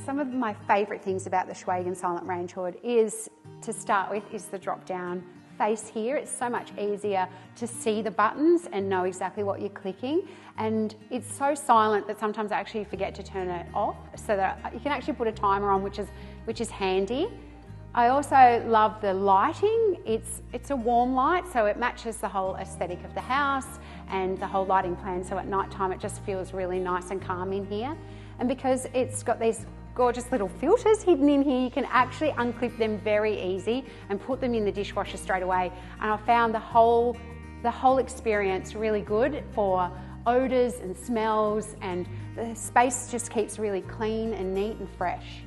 Some of my favourite things about the Schweigen Silent range hood is, to start with, is the drop down face here. It's so much easier to see the buttons and know exactly what you're clicking, and it's so silent that sometimes I actually forget to turn it off, so that you can actually put a timer on, which is handy. I also love the lighting. It's a warm light, so it matches the whole aesthetic of the house and the whole lighting plan, so at night time it just feels really nice and calm in here. And because it's got these gorgeous little filters hidden in here, you can actually unclip them very easy and put them in the dishwasher straight away. And I found the whole experience really good for odours and smells, and the space just keeps really clean and neat and fresh.